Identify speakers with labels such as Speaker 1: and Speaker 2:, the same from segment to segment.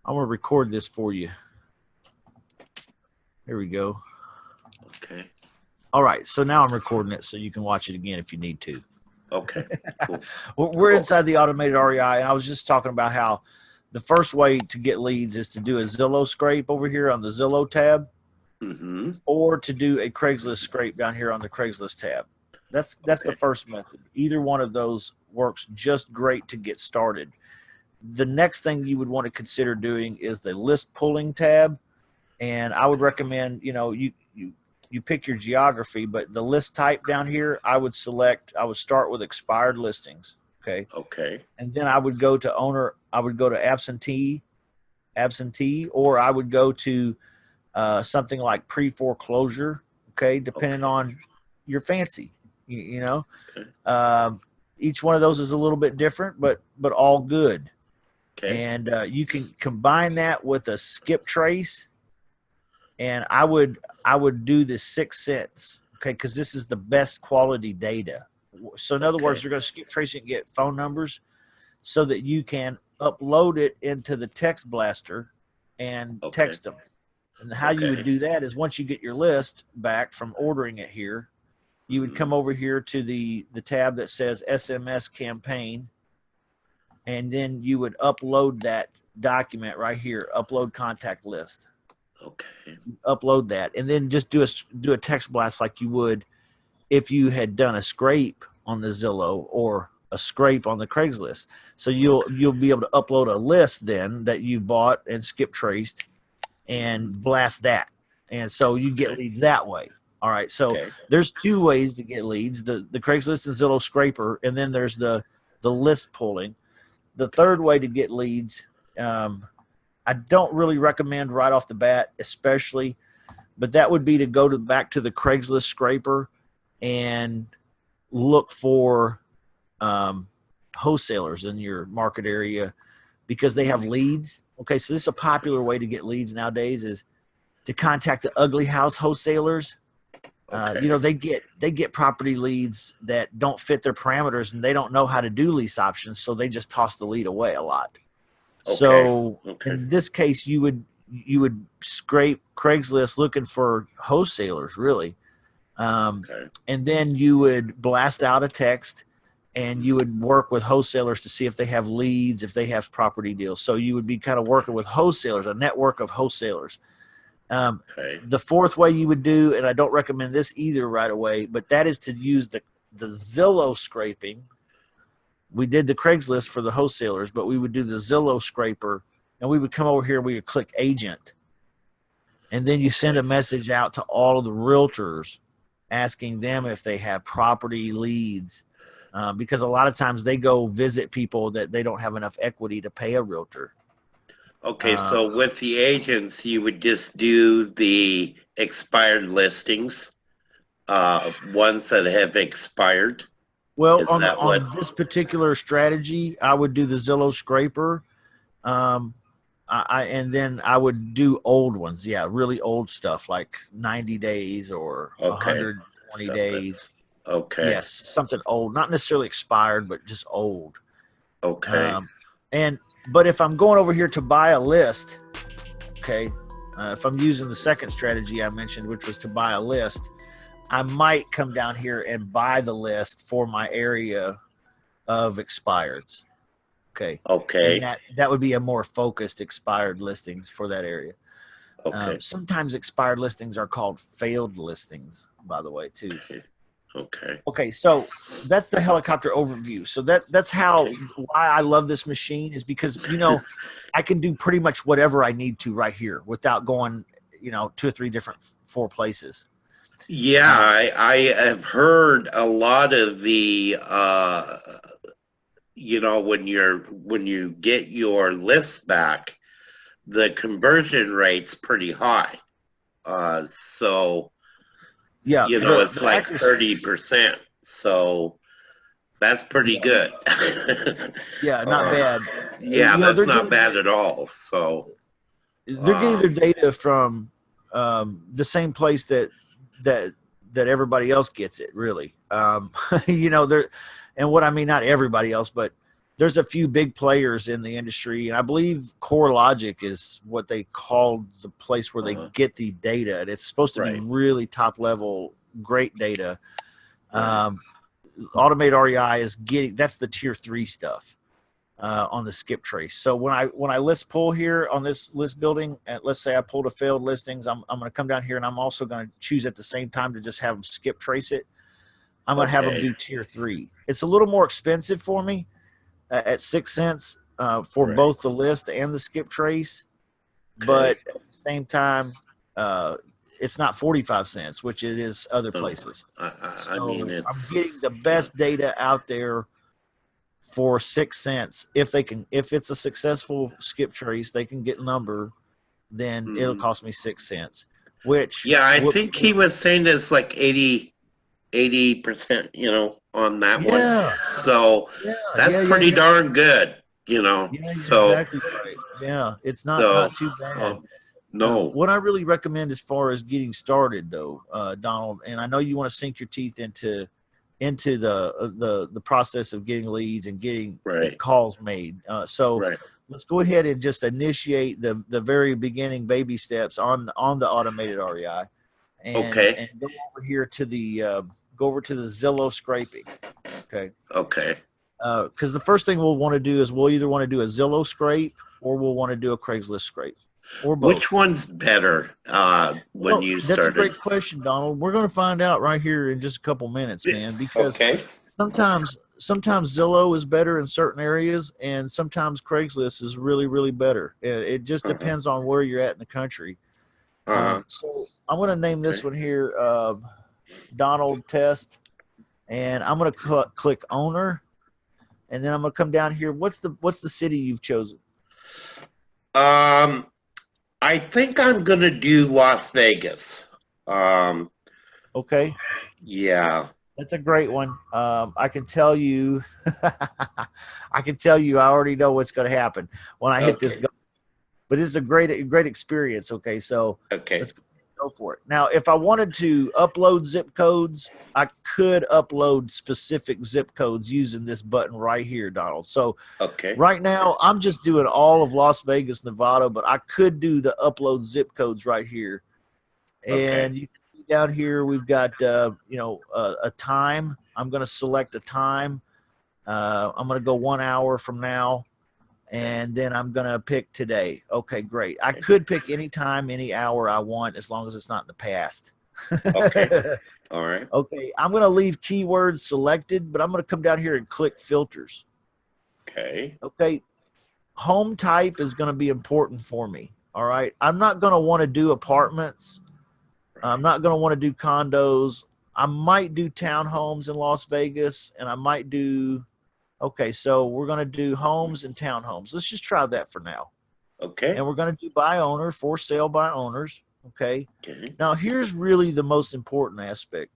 Speaker 1: I'm going to record this for you. Here we go.
Speaker 2: Okay.
Speaker 1: All right. So now I'm recording it so you can watch it again if you need to.
Speaker 2: Okay. Cool.
Speaker 1: We're inside the automated REI, and I was just talking about how the first way to get leads is to do a Zillow scrape over here on the Zillow tab, or to do a Craigslist scrape down here on the Craigslist tab. That's the first method. Either one of those works just great to get started. The next thing you would want to consider doing is the list pulling tab, and I would recommend you pick your geography, but the list type down here, I would start with expired listings.
Speaker 2: Okay.
Speaker 1: And then I would go to owner, I would go to absentee, or I would go to something like pre-foreclosure, depending on your fancy, you know.
Speaker 2: Okay.
Speaker 1: Each one of those is a little bit different, but all good.
Speaker 2: Okay.
Speaker 1: And you can combine that with a skip trace, and I would do the 6 cents, because this is the best quality data. So in other words, you're going to skip trace and get phone numbers so that you can upload it into the text blaster and text them. And how you would do that is once you get your list back from ordering it here, you would come over here to the tab that says SMS campaign, and then you would upload that document right here, upload contact list.
Speaker 2: Okay.
Speaker 1: Upload that, and then just do a text blast like you would if you had done a scrape on the Zillow or a scrape on the Craigslist. So you'll be able to upload a list then that you bought and skip traced and blast that. And so you get leads that way. All right. So there's 2 ways to get leads, the Craigslist and Zillow scraper, and then there's the list pulling. The third way to get leads, I don't really recommend right off the bat, especially, but that would be to go back to the Craigslist scraper and look for wholesalers in your market area because they have leads. Okay, so this is a popular way to get leads nowadays is to contact the ugly house wholesalers. They get property leads that don't fit their parameters, and they don't know how to do lease options, so they just toss the lead away a lot. So in this case, you would scrape Craigslist looking for wholesalers, really. And then you would blast out a text, and you would work with wholesalers to see if they have leads, if they have property deals. So you would be kind of working with wholesalers, a network of wholesalers. The fourth way you would do, and I don't recommend this either right away, but that is to use the Zillow scraping. We did the Craigslist for the wholesalers, but we would do the Zillow scraper, and we would come over here, we would click agent, and then you send a message out to all of the realtors asking them if they have property leads, because a lot of times they go visit people that they don't have enough equity to pay a realtor.
Speaker 2: So with the agents, you would just do the expired listings, ones that have expired.
Speaker 1: Well, on this particular strategy, I would do the Zillow scraper, and then I would do old ones. Yeah, really old stuff like 90 days or 120 days. Yes, something old, not necessarily expired, but just old. But if I'm going over here to buy a list, if I'm using the second strategy I mentioned, which was to buy a list, I might come down here and buy the list for my area of expireds. And that would be a more focused expired listings for that area. Sometimes expired listings are called failed listings, by the way, too. Okay, so that's the helicopter overview. So that's why I love this machine is because, I can do pretty much whatever I need to right here without going, 2 or 3 different 4 places.
Speaker 2: Yeah, I have heard a lot of the, when you get your list back, the conversion rate's pretty high.
Speaker 1: Yeah,
Speaker 2: it's like 30%. So that's pretty good.
Speaker 1: Yeah, not bad.
Speaker 2: Yeah, that's not bad at all. So
Speaker 1: they're getting their data from the same place that everybody else gets it, really. And what I mean, not everybody else, but there's a few big players in the industry, and I believe CoreLogic is what they call the place where they get the data, and it's supposed to be really top level, great data. Automated REI is getting, that's the tier 3 stuff on the skip trace. So when I list pull here on this list building, let's say I pulled a failed listings, I'm going to come down here and I'm also going to choose at the same time to just have them skip trace it. I'm going to have them do tier 3. It's a little more expensive for me at 6 cents for both the list and the skip trace. But at the same time, it's not 45 cents, which it is other places.
Speaker 2: I mean,
Speaker 1: I'm getting the best data out there for 6 cents. If it's a successful skip trace, they can get number, then it'll cost me 6 cents. Which
Speaker 2: I think he was saying it's like 80%, on that one. So that's pretty darn good,
Speaker 1: Yeah, you're exactly right. Yeah, it's not too bad.
Speaker 2: No.
Speaker 1: What I really recommend as far as getting started, though, Donald, and I know you want to sink your teeth into the process of getting leads and getting calls made. Let's go ahead and just initiate the very beginning baby steps on the automated REI, and go over here to the Zillow scraping. Okay. Because the first thing we'll want to do is we'll either want to do a Zillow scrape or we'll want to do a Craigslist scrape. Or both.
Speaker 2: Which one's better when you started?
Speaker 1: That's a great question, Donald. We're going to find out right here in just a couple minutes, man, because sometimes Zillow is better in certain areas and sometimes Craigslist is really, really better. It just depends on where you're at in the country. So I'm going to name this one here Donald Test, and I'm going to click owner, and then I'm going to come down here. What's the city you've chosen?
Speaker 2: I think I'm going to do Las Vegas.
Speaker 1: Okay.
Speaker 2: Yeah.
Speaker 1: That's a great one. I can tell you, I already know what's going to happen when I hit this go. But this is a great experience. Okay. So let's go for it. Now, if I wanted to upload zip codes, I could upload specific zip codes using this button right here, Donald. So right now I'm just doing all of Las Vegas, Nevada, but I could do the upload zip codes right here. And you can see down here, we've got, a time. I'm going to select a time. I'm going to go 1 hour from now. And then I'm going to pick today. Okay, great. I could pick any time, any hour I want, as long as it's not in the past.
Speaker 2: All right.
Speaker 1: Okay, I'm going to leave keywords selected, but I'm going to come down here and click filters. Okay, home type is going to be important for me. All right, I'm not going to want to do apartments. I'm not going to want to do condos. I might do townhomes in Las Vegas, and I might do... Okay, so we're going to do homes and townhomes. Let's just try that for now. And we're going to do by owner, for sale by owners. Okay. Now, here's really the most important aspect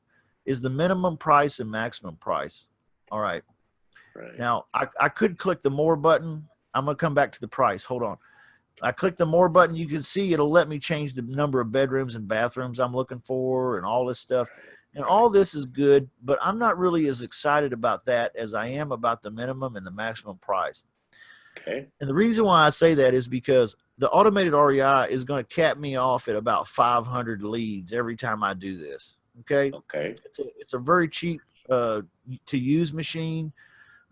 Speaker 1: is the minimum price and maximum price. All right. Now, I could click the more button. I'm going to come back to the price. Hold on. I click the more button. You can see it'll let me change the number of bedrooms and bathrooms I'm looking for and all this stuff. And all this is good, but I'm not really as excited about that as I am about the minimum and the maximum price. And the reason why I say that is because the automated REI is going to cap me off at about 500 leads every time I do this. It's a very cheap to use machine,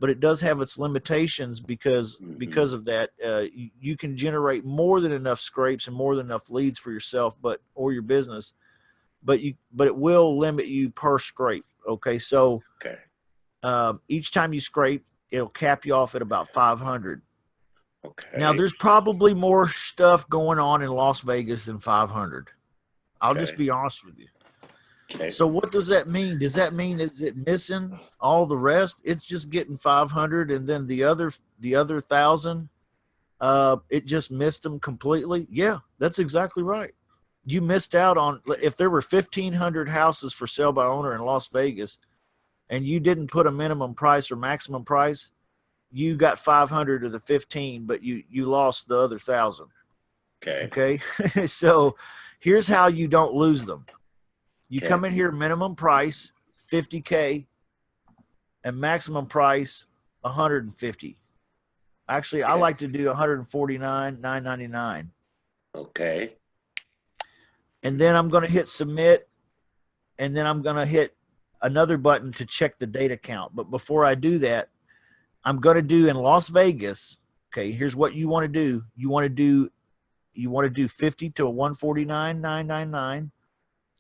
Speaker 1: but it does have its limitations because of that. You can generate more than enough scrapes and more than enough leads for yourself, or your business. But it will limit you per scrape. So each time you scrape, it'll cap you off at about 500. Now there's probably more stuff going on in Las Vegas than 500. I'll just be honest with you. So what does that mean? Does that mean is it missing all the rest? It's just getting 500, and then the other 1,000, it just missed them completely. Yeah, that's exactly right. You missed out on, if there were 1,500 houses for sale by owner in Las Vegas and you didn't put a minimum price or maximum price, you got 500 of the 15, but you lost the other 1,000. Okay. So here's how you don't lose them. You come in here, minimum price, 50K, and maximum price, 150. Actually, I like to do 149,999.
Speaker 2: Okay.
Speaker 1: And then I'm going to hit submit, and then I'm going to hit another button to check the data count. But before I do that, I'm going to do in Las Vegas. Okay, here's what you want to do. You want to do 50 to 149,999.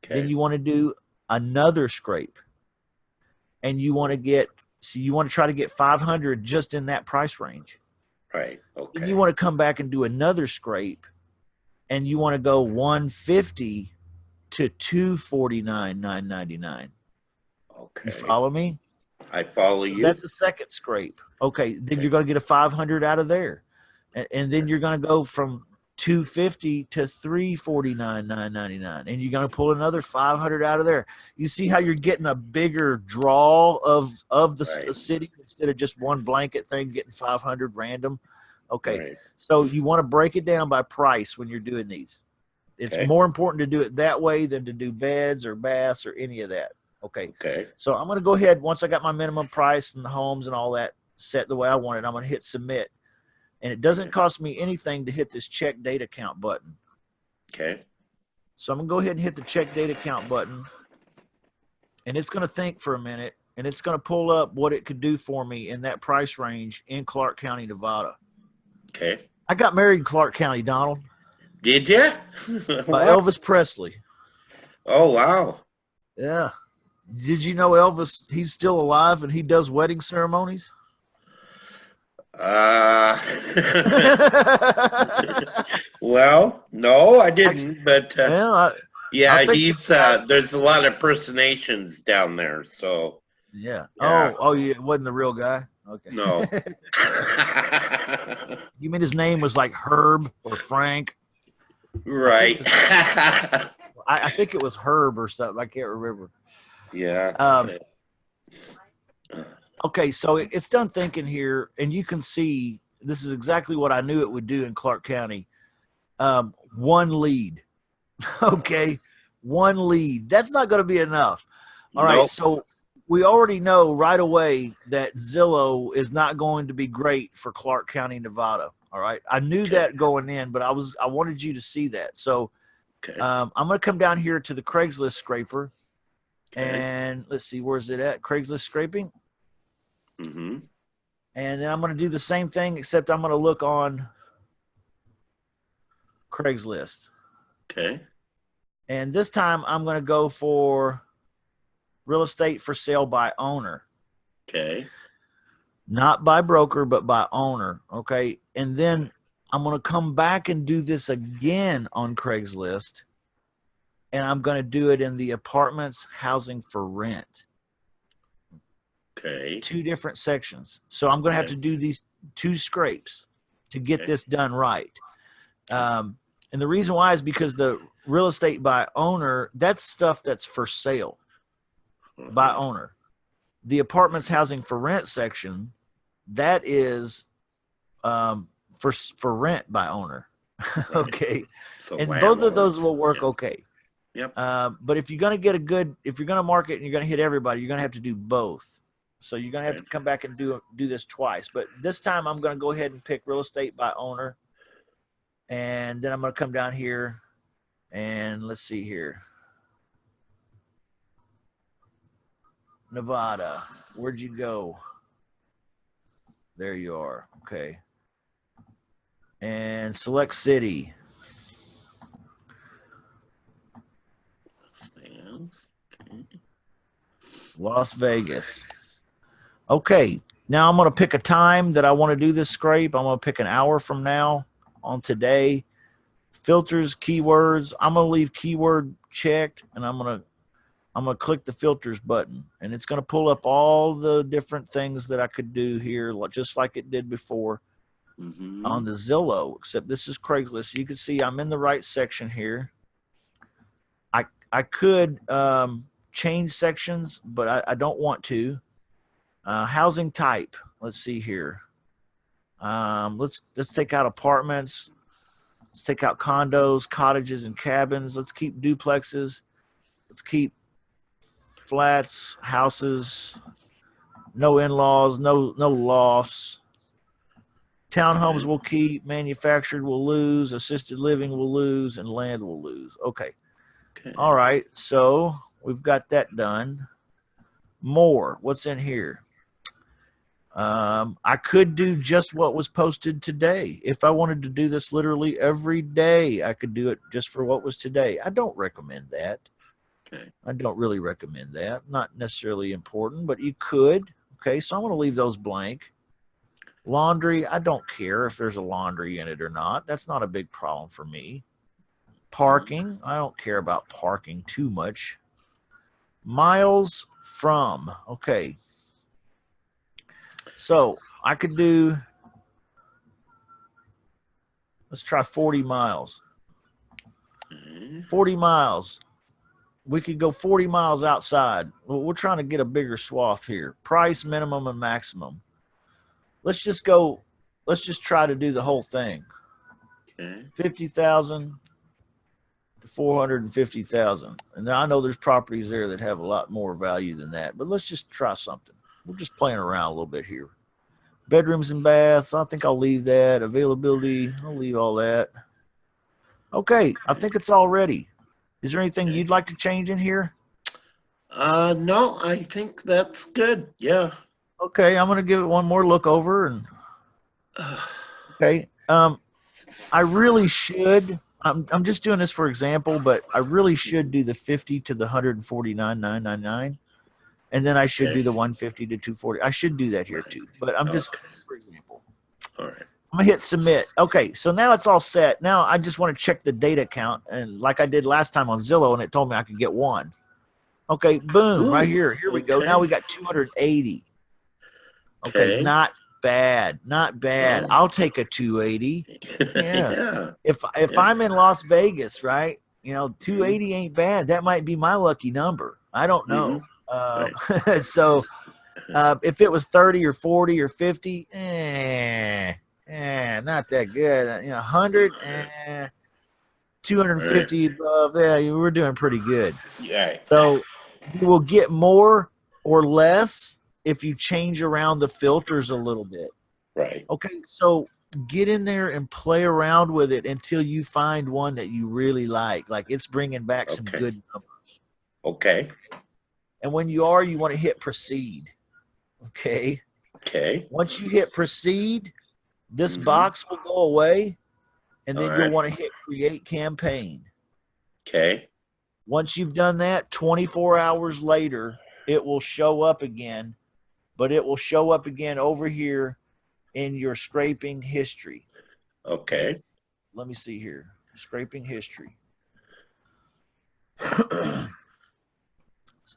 Speaker 2: Okay.
Speaker 1: Then you want to do another scrape, and you want to try to get 500 just in that price range.
Speaker 2: Right.
Speaker 1: Then
Speaker 2: Okay.
Speaker 1: you want to come back and do another scrape, and you want to go 150 to 249,999.
Speaker 2: Okay.
Speaker 1: You follow me?
Speaker 2: I follow you.
Speaker 1: That's the second scrape. Okay, then you're going to get a 500 out of there, and then you're going to go from 250 to 349,999, and you're going to pull another 500 out of there. You see how you're getting a bigger draw of the
Speaker 2: Right.
Speaker 1: city instead of just one blanket thing getting 500 random. Okay,
Speaker 2: Right.
Speaker 1: so you want to break it down by price when you're doing these. It's
Speaker 2: Okay.
Speaker 1: more important to do it that way than to do beds or baths or any of that. Okay.
Speaker 2: Okay.
Speaker 1: So I'm going to go ahead, once I got my minimum price and the homes and all that set the way I want it, I'm going to hit submit. And it doesn't cost me anything to hit this check data count button.
Speaker 2: Okay.
Speaker 1: So I'm going to go ahead and hit the check data count button. And it's going to think for a minute, and it's going to pull up what it could do for me in that price range in Clark County, Nevada.
Speaker 2: Okay.
Speaker 1: I got married in Clark County, Donald,
Speaker 2: Did you?
Speaker 1: by Elvis Presley.
Speaker 2: Oh, wow.
Speaker 1: Yeah. Did you know Elvis, he's still alive and he does wedding ceremonies?
Speaker 2: Well, no, I didn't, but
Speaker 1: Well,
Speaker 2: yeah,
Speaker 1: I think
Speaker 2: he's
Speaker 1: the guy,
Speaker 2: there's a lot of impersonations down there, so
Speaker 1: yeah.
Speaker 2: yeah.
Speaker 1: Oh, yeah. It wasn't the real guy. Okay.
Speaker 2: No.
Speaker 1: You mean his name was like Herb or Frank?
Speaker 2: Right.
Speaker 1: I think it was Herb or something. I can't remember.
Speaker 2: Yeah.
Speaker 1: Okay, so it's done thinking here, and you can see this is exactly what I knew it would do in Clark County. One lead. Okay, one lead. That's not going to be enough. All right,
Speaker 2: Nope.
Speaker 1: so we already know right away that Zillow is not going to be great for Clark County, Nevada. All right, I knew that going in, but I wanted you to see that. So
Speaker 2: Okay.
Speaker 1: I'm going to come down here to the Craigslist scraper,
Speaker 2: Okay.
Speaker 1: and let's see, where's it at? Craigslist scraping.
Speaker 2: Mm-hmm.
Speaker 1: And then I'm going to do the same thing, except I'm going to look on Craigslist.
Speaker 2: Okay.
Speaker 1: And this time I'm going to go for real estate for sale by owner.
Speaker 2: Okay.
Speaker 1: Not by broker, but by owner. Okay. And then I'm going to come back and do this again on Craigslist. And I'm going to do it in the apartments housing for rent.
Speaker 2: Okay.
Speaker 1: Two different sections. So I'm going to have to do these two scrapes to get this done right. And the reason why is because the real estate by owner, that's stuff that's for sale by owner. The apartments housing for rent section, that is for rent by owner. Okay.
Speaker 2: So
Speaker 1: And both of those
Speaker 2: landlords.
Speaker 1: will work okay.
Speaker 2: Yep.
Speaker 1: But if you're going to get if you're going to market and you're going to hit everybody, you're going to have to do both. So you're going to have to come back and do this twice. But this time I'm going to go ahead and pick real estate by owner. And then I'm going to come down here and let's see here. Nevada, where'd you go? There you are. Okay. And select city. Las Vegas. Okay. Now I'm going to pick a time that I want to do this scrape. I'm going to pick an hour from now on today. Filters, keywords. I'm going to leave keyword checked, and I'm going to click the filters button, and it's going to pull up all the different things that I could do here, just like it did before on the Zillow, except this is Craigslist. You can see I'm in the right section here. I could change sections, but I don't want to. Housing type. Let's see here. Let's take out apartments. Let's take out condos, cottages, and cabins. Let's keep duplexes. Let's keep flats, houses, no in-laws, no lofts. Townhomes will keep, manufactured will lose, assisted living will lose, and land will lose. Okay.
Speaker 2: Okay.
Speaker 1: All right. So we've got that done. More. What's in here? I could do just what was posted today. If I wanted to do this literally every day, I could do it just for what was today. I don't recommend that.
Speaker 2: Okay.
Speaker 1: I don't really recommend that. Not necessarily important, but you could. Okay. So I'm going to leave those blank. Laundry, I don't care if there's a laundry in it or not. That's not a big problem for me. Parking, I don't care about parking too much. Miles from, okay. So I could do, let's try 40 miles. 40 miles. We could go 40 miles outside. Well, we're trying to get a bigger swath here. Price, minimum, and maximum. Let's just try to do the whole thing.
Speaker 2: Okay.
Speaker 1: 50,000 to 450,000. And I know there's properties there that have a lot more value than that, but let's just try something. We're just playing around a little bit here. Bedrooms and baths, I think I'll leave that. Availability, I'll leave all that. Okay, I think it's all ready. Is there anything you'd like to change in here?
Speaker 2: No, I think that's good. Yeah.
Speaker 1: Okay, I'm going to give it one more look over. And okay, I really should. I'm just doing this for example, but I really should do the 50 to the 149,999, and then I should do the 150 to 240. I should do that here too, but I'm just for example.
Speaker 2: All right.
Speaker 1: I'm gonna hit submit. Okay, so now it's all set. Now I just want to check the data count, and like I did last time on Zillow, and it told me I could get one. Okay, boom, right here. Here we go. Now we got 280. Okay, not bad. Not bad. I'll take a 280. Yeah. If I'm in Las Vegas, right? 280 ain't bad. That might be my lucky number. I don't know. So if it was 30 or 40 or 50, not that good. 100, 250 above. Yeah, we're doing pretty good.
Speaker 2: Yeah.
Speaker 1: So you will get more or less if you change around the filters a little bit.
Speaker 2: Right.
Speaker 1: Okay, so get in there and play around with it until you find one that you really like. Like it's bringing back some good numbers.
Speaker 2: Okay.
Speaker 1: And when you want to hit proceed. Okay.
Speaker 2: Okay.
Speaker 1: Once you hit proceed, this box will go away, and then you'll want to hit create campaign.
Speaker 2: Okay.
Speaker 1: Once you've done that, 24 hours later, it will show up again. But it will show up again over here in your scraping history.
Speaker 2: Okay.
Speaker 1: Let me see here. Scraping history.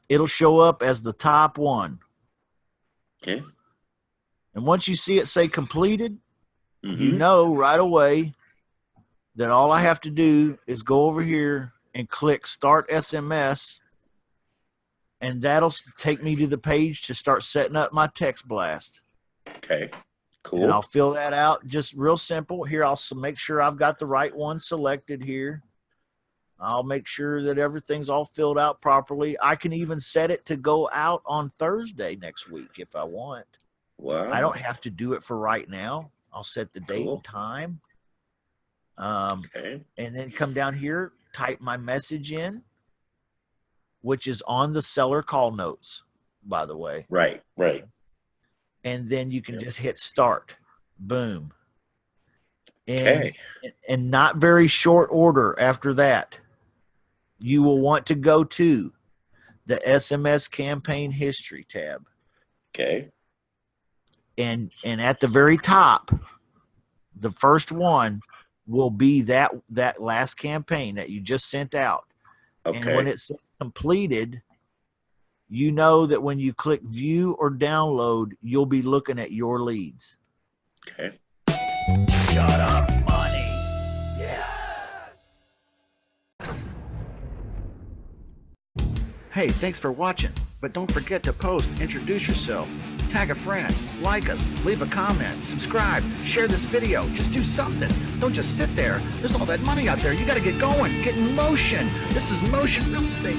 Speaker 1: It'll show up as the top one.
Speaker 2: Okay.
Speaker 1: And once you see it say completed, you know right away that all I have to do is go over here and click Start SMS. And that'll take me to the page to start setting up my text blast.
Speaker 2: Okay, cool.
Speaker 1: And I'll fill that out just real simple. Here, I'll make sure I've got the right one selected here. I'll make sure that everything's all filled out properly. I can even set it to go out on Thursday next week if I want.
Speaker 2: Wow.
Speaker 1: I don't have to do it for right now. I'll set the date and time. And then come down here, type my message in, which is on the seller call notes, by the way.
Speaker 2: Right.
Speaker 1: And then you can just hit start. Boom.
Speaker 2: And
Speaker 1: not very short order after that, you will want to go to the SMS campaign history tab.
Speaker 2: Okay.
Speaker 1: And at the very top, the first one will be that last campaign that you just sent out.
Speaker 2: Okay.
Speaker 1: And when it says completed, you know that when you click view or download, you'll be looking at your leads.
Speaker 2: Okay.
Speaker 1: Shut up, money. Yeah. Hey, thanks for watching. But don't forget to post, introduce yourself, tag a friend, like us, leave a comment, subscribe, share this video. Just do something. Don't just sit there. There's all that money out there. You got to get going. Get in motion. This is Motion Real Estate.